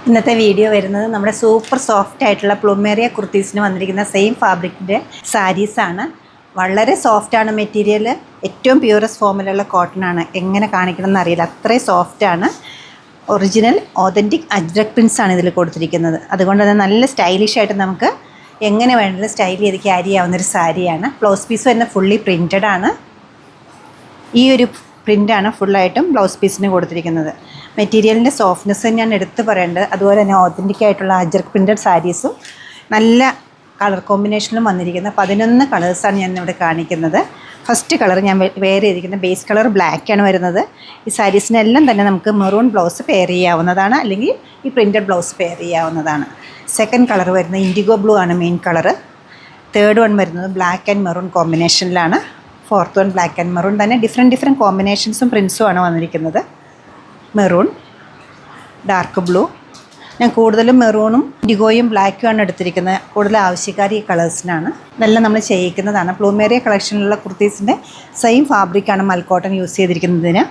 ഇന്നത്തെ വീഡിയോ വരുന്നത് നമ്മുടെ സൂപ്പർ സോഫ്റ്റ് ആയിട്ടുള്ള പ്ലൂമേറിയ കുർത്തീസിന് വന്നിരിക്കുന്ന സെയിം ഫാബ്രിക്കിൻ്റെ സാരീസാണ്. വളരെ സോഫ്റ്റാണ് മെറ്റീരിയൽ, ഏറ്റവും പ്യൂറസ്റ്റ് ഫോമിലുള്ള കോട്ടനാണ്. എങ്ങനെ കാണിക്കണമെന്ന് അറിയില്ല, അത്രയും സോഫ്റ്റാണ്. ഒറിജിനൽ ഓതൻറ്റിക് അജ്രക് പ്രിൻസ് ആണ് ഇതിൽ കൊടുത്തിരിക്കുന്നത്. അതുകൊണ്ട് തന്നെ നല്ല സ്റ്റൈലിഷ് ആയിട്ട് നമുക്ക് എങ്ങനെ വേണമെങ്കിലും സ്റ്റൈൽ ചെയ്ത് ക്യാരി ചെയ്യാവുന്നൊരു സാരിയാണ്. ബ്ലൗസ് പീസ് വരുന്ന ഫുള്ളി പ്രിൻറ്റഡ് ആണ്. ഈ ഒരു പ്രിൻ്റാണ് ഫുള്ളായിട്ടും ബ്ലൗസ് പീസിന് കൊടുത്തിരിക്കുന്നത്. മെറ്റീരിയലിൻ്റെ സോഫ്റ്റ്നെസ് ഞാൻ എടുത്ത് പറയേണ്ടത്. അതുപോലെ തന്നെ ഓതൻറ്റിക് ആയിട്ടുള്ള അജ്രക് പ്രിൻറ്റഡ് സാരീസും നല്ല കളർ കോമ്പിനേഷനിലും വന്നിരിക്കുന്ന 11 കളേഴ്സാണ് ഞാൻ ഇവിടെ കാണിക്കുന്നത്. ഫസ്റ്റ് കളർ ഞാൻ വെയർ ചെയ്തിരിക്കുന്ന ബേസ് കളർ ബ്ലാക്കാണ് വരുന്നത്. ഈ സാരീസിനെല്ലാം തന്നെ നമുക്ക് മെറൂൺ ബ്ലൗസ് പെയർ ചെയ്യാവുന്നതാണ്, അല്ലെങ്കിൽ ഈ പ്രിൻറ്റഡ് ബ്ലൗസ് പെയർ ചെയ്യാവുന്നതാണ്. സെക്കൻഡ് കളർ വരുന്നത് ഇൻഡിഗോ ബ്ലൂ ആണ് മെയിൻ കളർ. തേർഡ് വൺ വരുന്നത് ബ്ലാക്ക് ആൻഡ് മെറൂൺ കോമ്പിനേഷനിലാണ്. Fourth one black and maroon തന്നെ ഡിഫറെൻറ്റ് കോമ്പിനേഷൻസും പ്രിൻസും ആണ് വന്നിരിക്കുന്നത്. Maroon, dark blue. ഞാൻ കൂടുതലും മെറൂണും ഇൻഡിഗോയും ബ്ലാക്കും ആണ് എടുത്തിരിക്കുന്നത്. കൂടുതൽ ആവശ്യക്കാർ ഈ കളേഴ്സിനാണ്. ഇതെല്ലാം നമ്മൾ ചെയ്യിക്കുന്നതാണ്. പ്ലൂമേറിയ കളക്ഷനിലുള്ള കുർത്തീസിൻ്റെ സെയിം ഫാബ്രിക്കാണ് മൽക്കോട്ടൺ യൂസ് ചെയ്തിരിക്കുന്നതിന്.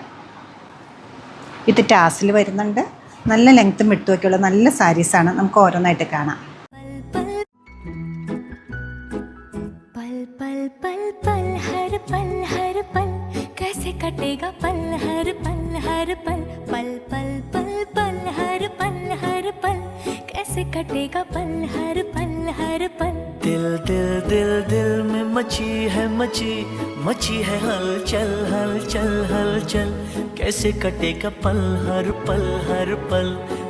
വിത്ത് ടാസിൽ വരുന്നുണ്ട്. നല്ല ലെങ്ത്തും വിട്ടുമൊക്കെയുള്ള നല്ല സാരീസാണ്. നമുക്ക് ഓരോന്നായിട്ട് കാണാം. कटेगा पल हर पल हर पल पल पल पल पल हर पल हर पल कैसे कटेगा पल हर पल दिल दिल दिल दिल में मची है हलचल हलचल हलचल कैसे कटेगा पल हर पल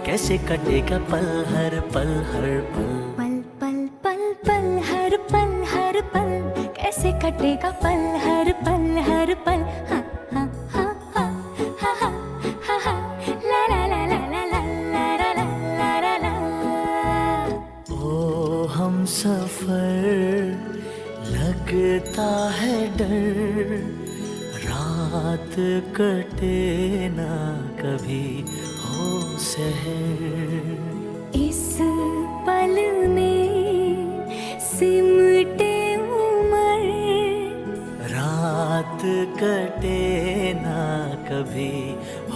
कैसे कटेगा पल हर पल पल पल पल पल हर पल कैसे कटेगा पल हर पल हम सफर लगता है डर रात कटे ना कभी हो सहर इस पल में सिमटे उमर रात कटे ना कभी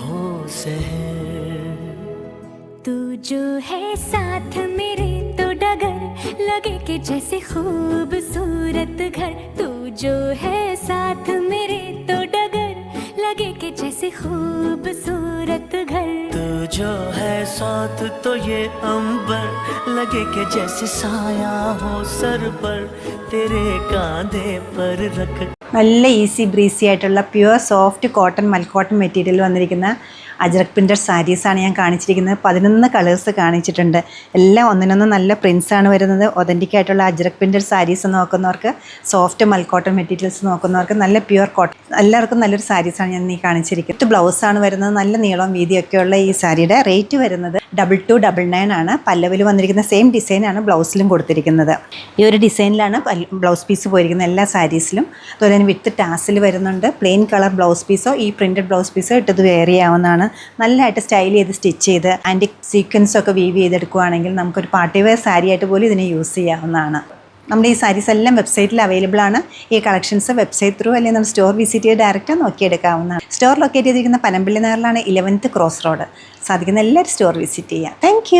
हो सहर तू जो है साथ मेरे तो डगर लगे कि जैसे खूबसूरत घर तू जो है साथ मेरे तो डगर लगे कि जैसे खूबसूरत घर तू जो है साथ तो ये अंबर लगे कि जैसे साया हो सर पर तेरे कांधे पर रख. നല്ല ഈസി ബ്രീസി ആയിട്ടുള്ള പ്യുവർ സോഫ്റ്റ് കോട്ടൺ മൽക്കോട്ടൺ മെറ്റീരിയൽ വന്നിരിക്കുന്ന അജ്രക് പ്രിൻറ്റഡ് സാരീസാണ് ഞാൻ കാണിച്ചിരിക്കുന്നത്. 11 കളേഴ്സ് കാണിച്ചിട്ടുണ്ട്. എല്ലാം ഒന്നിനൊന്ന് നല്ല പ്രിൻസാണ് വരുന്നത്. ഒതൻറ്റിക് ആയിട്ടുള്ള ajrak printed saris നോക്കുന്നവർക്ക്, soft മൽക്കോട്ടൺ materials നോക്കുന്നവർക്ക് നല്ല പ്യുവർ കോട്ടൺ എല്ലാവർക്കും നല്ലൊരു സാരീസാണ് ഞാൻ ഈ കാണിച്ചിരിക്കുന്നത്. ബ്ലൗസാണ് വരുന്നത്. നല്ല നീളവും വീതിയൊക്കെയുള്ള ഈ സാരിയുടെ റേറ്റ് വരുന്നത് 2299 ആണ്. പല്ലവിൽ വന്നിരിക്കുന്ന സെയിം ഡിസൈനാണ് ബ്ലൗസിലും കൊടുത്തിരിക്കുന്നത്. ഈ ഒരു ഡിസൈനിലാണ് ബ്ലൗസ് പീസ് പോയിരിക്കുന്നത് എല്ലാ സാരീസിലും. അതുപോലെ തന്നെ വിത്ത് ടാസിൽ വരുന്നുണ്ട്. പ്ലെയിൻ കളർ ബ്ലൗസ് പീസോ ഈ പ്രിൻറ്റഡ് ബ്ലൗസ് പീസോ ഇട്ടത് വെയർ ചെയ്യാവുന്നതാണ്. നല്ലതായിട്ട് സ്റ്റൈൽ ചെയ്ത് സ്റ്റിച്ച് ചെയ്ത് ആൻറ്റിക് സീക്വൻസൊക്കെ വീവ് ചെയ്തെടുക്കുകയാണെങ്കിൽ നമുക്കൊരു പാർട്ടി വെയർ സാരി ആയിട്ട് പോലും ഇതിനെ യൂസ് ചെയ്യാവുന്നതാണ്. നമ്മുടെ ഈ സാരീസ് എല്ലാം വെബ്സൈറ്റിൽ അവൈലബിൾ ആണ്. ഈ കളക്ഷൻസ് വെബ്സൈറ്റ് ത്രൂ അല്ലെങ്കിൽ നമ്മൾ സ്റ്റോർ വിസിറ്റ് ചെയ്ത് ഡയറക്റ്റ് നോക്കിയെടുക്കാവുന്നതാണ്. സ്റ്റോർ ലൊക്കേറ്റ് ചെയ്തിരിക്കുന്ന പനമ്പള്ളി നഗറിലാണ് 11th ക്രോസ് റോഡ്. സാധിക്കുന്ന എല്ലാവരും സ്റ്റോർ വിസിറ്റ് ചെയ്യാം. താങ്ക്